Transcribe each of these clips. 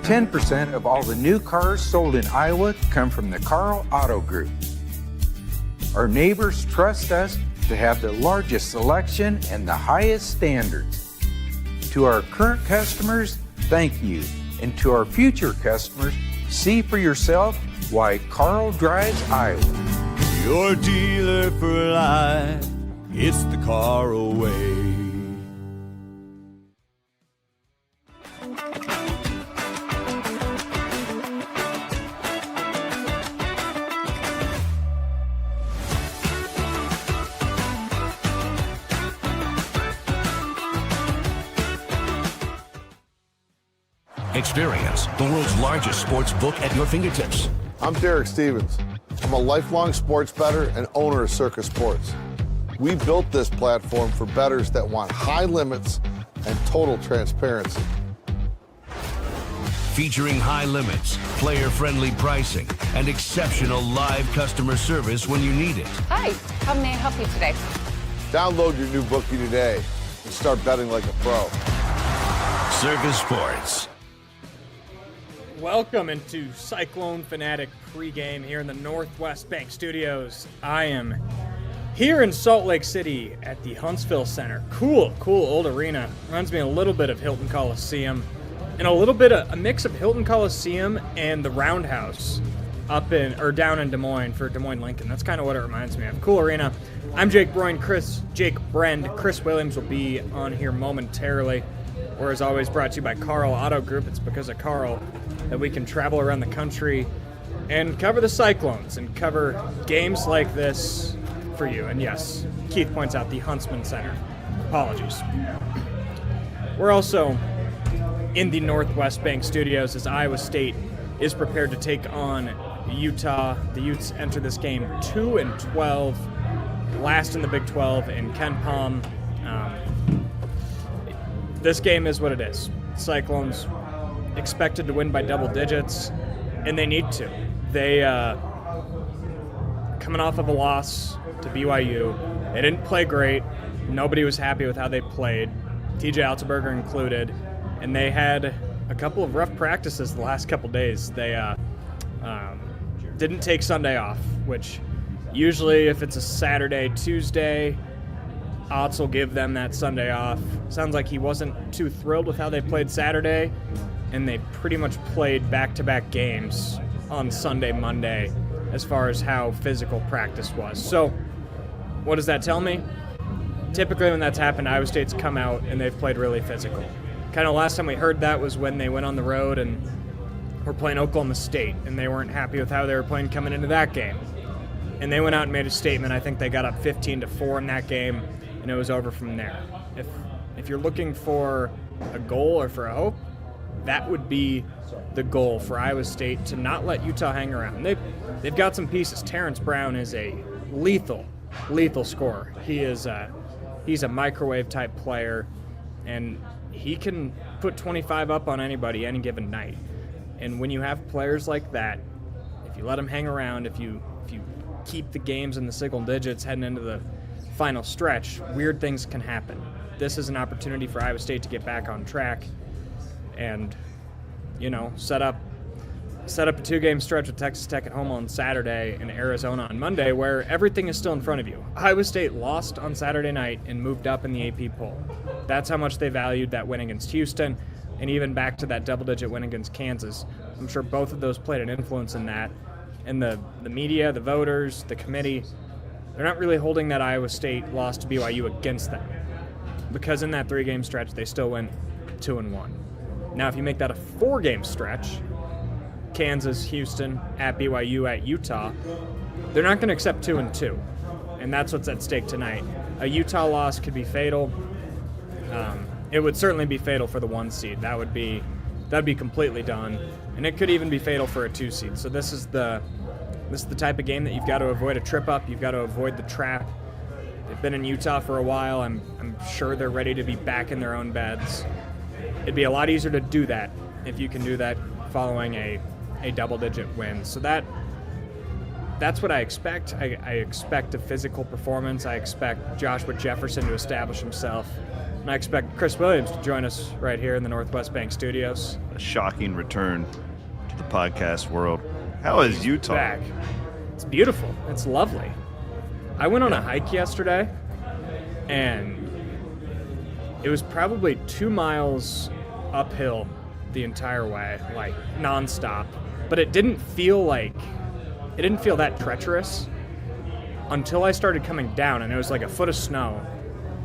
10% of all the new cars sold in Iowa come from the Karl Auto Group. Our neighbors trust us to have the largest selection and the highest standards. To our current customers, thank you. And to our future customers, see for yourself why Karl drives Iowa. Your dealer for life, it's the Karl way. Experience the world's largest sports book at your fingertips. I'm Derek Stevens. I'm a lifelong sports bettor and owner of Circa Sports. We built this platform for bettors that want high limits and total transparency. Featuring high limits, player-friendly pricing, and exceptional live customer service when you need it. Hi, how may I help you today? Download your new bookie today and start betting like a pro. Circa Sports. Welcome into Cyclone Fanatic pregame here in the Northwest Bank Studios. I am here in Salt Lake City at the Huntsville Center. Cool old arena. Reminds me a little bit of Hilton Coliseum and a little bit of a mix of Hilton Coliseum and the Roundhouse down in Des Moines for Des Moines Lincoln. That's kind of what it reminds me of. Cool arena. I'm Jake Brend. Chris Williams will be on here momentarily. Or as always, brought to you by Karl Auto Group. It's because of Karl that we can travel around the country and cover the Cyclones and cover games like this for you. And yes, Keith points out the Huntsman Center. Apologies. We're also in the Northwest Bank Studios as Iowa State is prepared to take on Utah. The Utes enter this game 2-12, last in the Big 12 in Ken Palm. This game is what it is. Cyclones expected to win by double digits, and they need to. They, coming off of a loss to BYU, they didn't play great. Nobody was happy with how they played, TJ Altenberger included, and they had a couple of rough practices the last couple days. They didn't take Sunday off, which usually if it's a Saturday, Tuesday, Otts will give them that Sunday off. Sounds like he wasn't too thrilled with how they played Saturday, and they pretty much played back-to-back games on Sunday, Monday, as far as how physical practice was. So, what does that tell me? Typically when that's happened, Iowa State's come out and they've played really physical. Kind of last time we heard that was when they went on the road and were playing Oklahoma State, and they weren't happy with how they were playing coming into that game. And they went out and made a statement. I think they got up 15-4 in that game, and it was over from there. If you're looking for a goal or for a hope, that would be the goal for Iowa State, to not let Utah hang around. They've got some pieces. Terrence Brown is a lethal scorer. He's a microwave type player, and he can put 25 up on anybody any given night. And when you have players like that, if you let them hang around, if you keep the games in the single digits heading into the final stretch, weird things can happen. This is an opportunity for Iowa State to get back on track and, set up a two-game stretch with Texas Tech at home on Saturday and Arizona on Monday, where everything is still in front of you. Iowa State lost on Saturday night and moved up in the AP poll. That's how much they valued that win against Houston, and even back to that double-digit win against Kansas. I'm sure both of those played an influence in that. And the media, the voters, the committee, they're not really holding that Iowa State loss to BYU against them, because in that three-game stretch, they still went 2-1. Now, if you make that a four-game stretch, Kansas, Houston, at BYU, at Utah, they're not going to accept 2-2, and that's what's at stake tonight. A Utah loss could be fatal. It would certainly be fatal for the 1 seed. That'd be completely done, and it could even be fatal for a 2 seed. So this is the type of game that you've got to avoid a trip up. You've got to avoid the trap. They've been in Utah for a while. I'm sure they're ready to be back in their own beds. It'd be a lot easier to do that if you can do that following a double-digit win. So that's what I expect. I expect a physical performance. I expect Joshua Jefferson to establish himself. And I expect Chris Williams to join us right here in the Northwest Bank Studios. a shocking return to the podcast world. How is Utah? Back. It's beautiful. It's lovely. I went on a hike yesterday, and it was probably 2 miles uphill the entire way, like nonstop. But it didn't feel that treacherous until I started coming down, and it was like a foot of snow,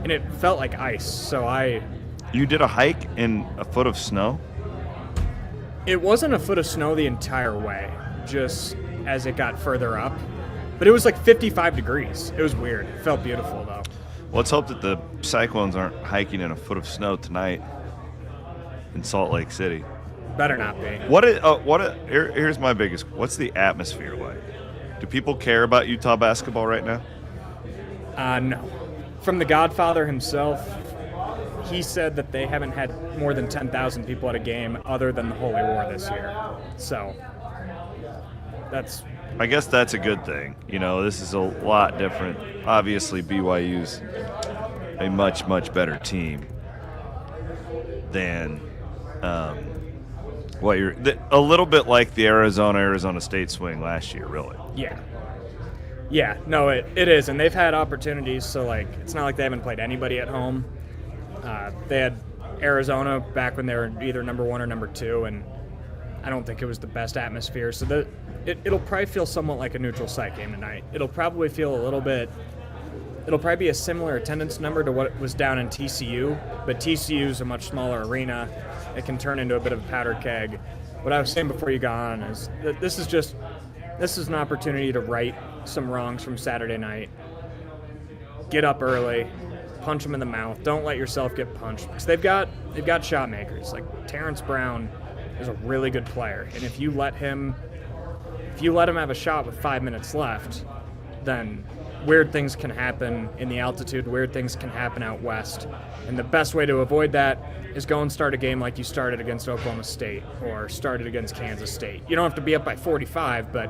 and it felt like ice. So You did a hike in a foot of snow? it wasn't a foot of snow the entire way, just as it got further up. But it was like 55 degrees. It was weird. It felt beautiful, though. Let's hope that the Cyclones aren't hiking in a foot of snow tonight in Salt Lake City. Better not be. Here's my biggest. What's the atmosphere like? Do people care about Utah basketball right now? No. From the Godfather himself, he said that they haven't had more than 10,000 people at a game other than the Holy War this year. So I guess that's a good thing. You know, this is a lot different. Obviously, BYU's a much, much better team than a little bit like the Arizona State swing last year, really. Yeah, no, it is, and they've had opportunities, so, like, it's not like they haven't played anybody at home. They had Arizona back when they were either number 1 or number 2, and I don't think it was the best atmosphere, so it'll probably feel somewhat like a neutral site game tonight. It'll probably feel it'll probably be a similar attendance number to what was down in TCU, but TCU is a much smaller arena. It can turn into a bit of a powder keg. What I was saying before you got on is that this is an opportunity to right some wrongs from Saturday night. Get up early, punch them in the mouth. Don't let yourself get punched, because they've got shot makers. Like Terrence Brown is a really good player, and if you let him have a shot with 5 minutes left, then weird things can happen in the altitude, weird things can happen out west. And the best way to avoid that is go and start a game like you started against Oklahoma State or started against Kansas State. You don't have to be up by 45, but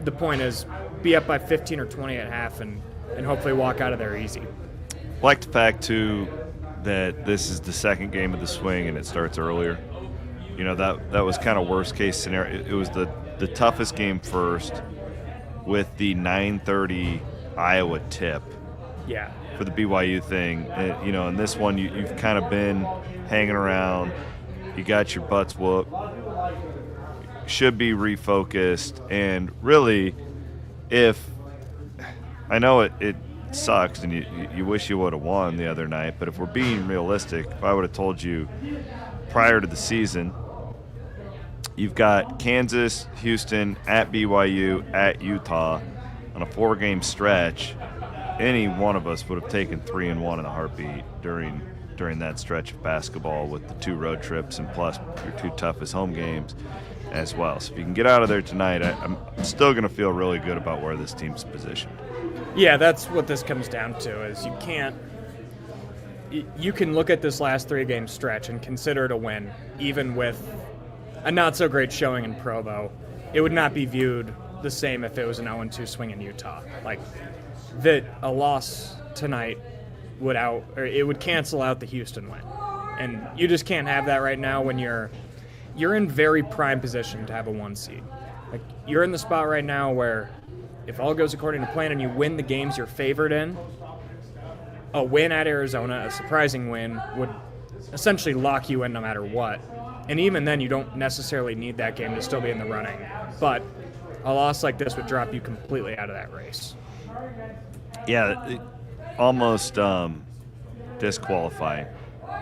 the point is be up by 15 or 20 at half and hopefully walk out of there easy. I like the fact, too, that this is the second game of the swing and it starts earlier. You know, that was kind of worst case scenario. It was the toughest game first with the 9:30 Iowa tip. Yeah. For the BYU thing. And, you know, in this one, you've kind of been hanging around. You got your butts whooped. Should be refocused. And really, I know it sucks and you wish you would have won the other night, but if we're being realistic, if I would have told you prior to the season, you've got Kansas, Houston, at BYU, at Utah on a 4-game stretch, any one of us would have taken 3-1 in a heartbeat during that stretch of basketball with the 2 road trips and plus your 2 toughest home games as well. So if you can get out of there tonight, I'm still going to feel really good about where this team's positioned. Yeah, that's what this comes down to, is you can look at this last 3-game stretch and consider it a win, even with a not-so-great showing in Provo. It would not be viewed the same if it was an 0-2 swing in Utah. Like, a loss tonight would cancel out the Houston win. And you just can't have that right now when you're in very prime position to have a 1 seed. Like, you're in the spot right now where if all goes according to plan and you win the games you're favored in, a win at Arizona, a surprising win, would essentially lock you in no matter what. And even then, you don't necessarily need that game to still be in the running. But a loss like this would drop you completely out of that race. Yeah, almost disqualifying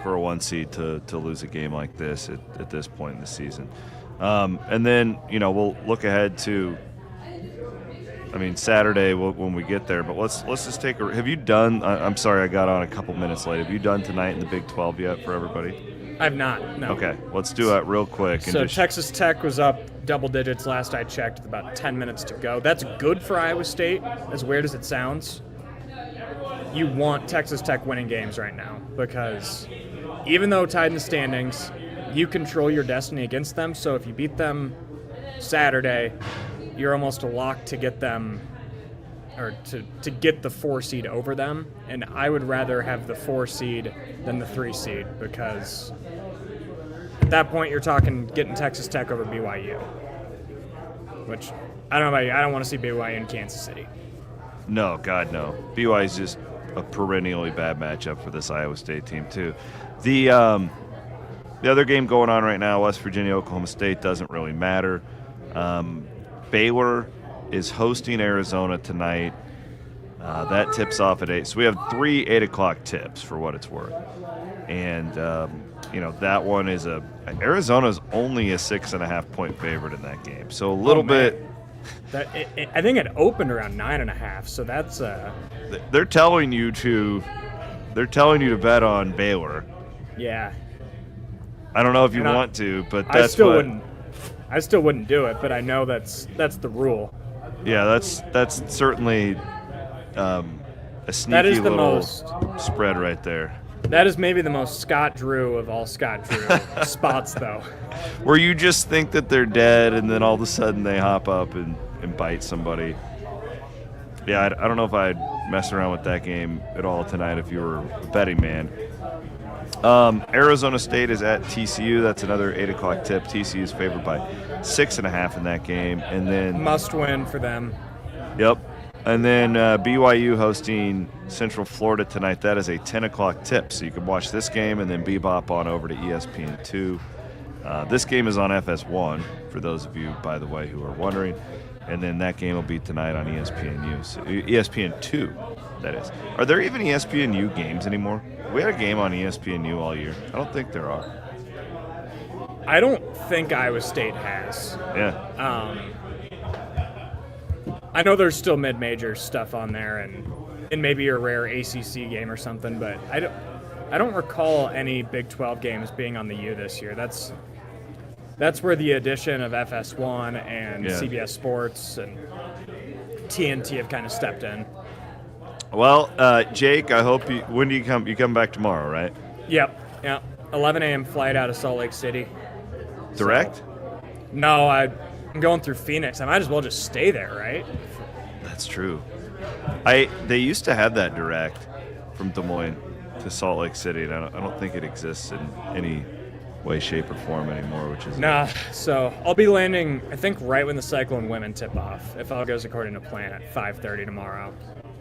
for a 1 seed to lose a game like this at this point in the season. And then, you know, we'll look ahead to, Saturday when we get there. But let's just take have you done? I'm sorry, I got on a couple minutes late. Have you done tonight in the Big 12 yet for everybody? I've not, no. Okay, let's do it real quick. So Texas Tech was up double digits last I checked with about 10 minutes to go. That's good for Iowa State, as weird as it sounds. You want Texas Tech winning games right now, because even though tied in the standings, you control your destiny against them. So if you beat them Saturday, you're almost a lock to get them, or to get the 4 seed over them. And I would rather have the 4 seed than the 3 seed, because at that point, you're talking getting Texas Tech over BYU, which I don't know about you. I don't want to see BYU in Kansas City. No, God, no. BYU is just a perennially bad matchup for this Iowa State team, too. The other game going on right now, West Virginia, Oklahoma State, doesn't really matter. Baylor is hosting Arizona tonight. That tips off at 8. So we have 3 8 o'clock tips for what it's worth. And, that one is Arizona's only a 6.5 point favorite in that game. So a little bit. I think it opened around 9.5. So that's. They're telling you to bet on Baylor. Yeah. I don't know if you want to, but that's I still wouldn't do it, but I know that's the rule. Yeah, that's certainly a sneaky that is the little spread right there. That is maybe the most Scott Drew of all Scott Drew spots, though. Where you just think that they're dead, and then all of a sudden they hop up and bite somebody. Yeah, I don't know if I'd mess around with that game at all tonight if you were a betting man. Arizona State is at TCU. That's another 8 o'clock tip. TCU is favored by 6.5 in that game. And then must win for them. Yep. And then BYU hosting Central Florida tonight. That is a 10 o'clock tip. So you can watch this game and then bebop on over to ESPN2. This game is on FS1, for those of you, by the way, who are wondering. And then that game will be tonight on ESPNU. So ESPN2, that is. Are there even ESPNU games anymore? We had a game on ESPNU all year. I don't think there are. I don't think Iowa State has. Yeah. I know there's still mid-major stuff on there, and maybe a rare ACC game or something, but I don't recall any Big 12 games being on the U this year. That's where the addition of FS1 and CBS Sports and TNT have kind of stepped in. Well, Jake, I hope when do you come? You come back tomorrow, right? Yep. 11 a.m. flight out of Salt Lake City. Direct? So, no, I'm going through Phoenix. I might as well just stay there, right? That's true. They used to have that direct from Des Moines to Salt Lake City, and I don't think it exists in any way, shape, or form anymore, which is nah. So I'll be landing, I think, right when the Cyclone women tip off, if all goes according to plan, at 5:30 tomorrow.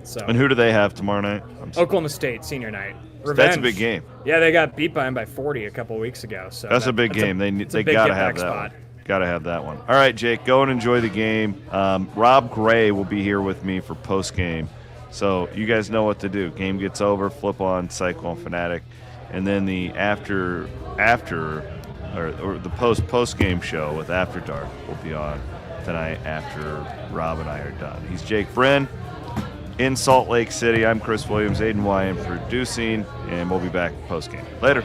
So. And who do they have tomorrow night? Oklahoma State senior night. Revenge. That's a big game. Yeah, they got beat by them by 40 a couple weeks ago. So that's a big game. They got to have that one. Got to have that one. All right, Jake, go and enjoy the game. Rob Gray will be here with me for post game, so you guys know what to do. Game gets over, flip on Cyclone Fanatic, and then the after or the post game show with After Dark will be on tonight after Rob and I are done. He's Jake Brend in Salt Lake City. I'm Chris Williams, Aiden Wyand producing, and we'll be back post game. Later.